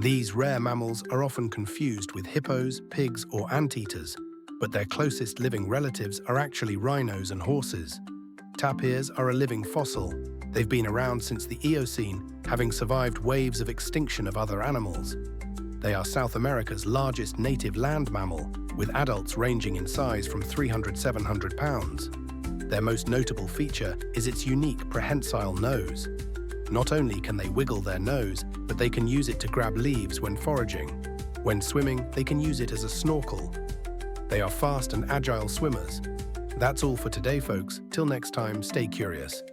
These rare mammals are often confused with hippos, pigs, or anteaters, but their closest living relatives are actually rhinos and horses. Tapirs are a living fossil. They've been around since the Eocene, having survived waves of extinction of other animals. They are South America's largest native land mammal, with adults ranging in size from 300 to 700 pounds. Their most notable feature is its unique prehensile nose. Not only can they wiggle their nose, but they can use it to grab leaves when foraging. When swimming, they can use it as a snorkel. They are fast and agile swimmers. That's all for today, folks. Till next time, stay curious.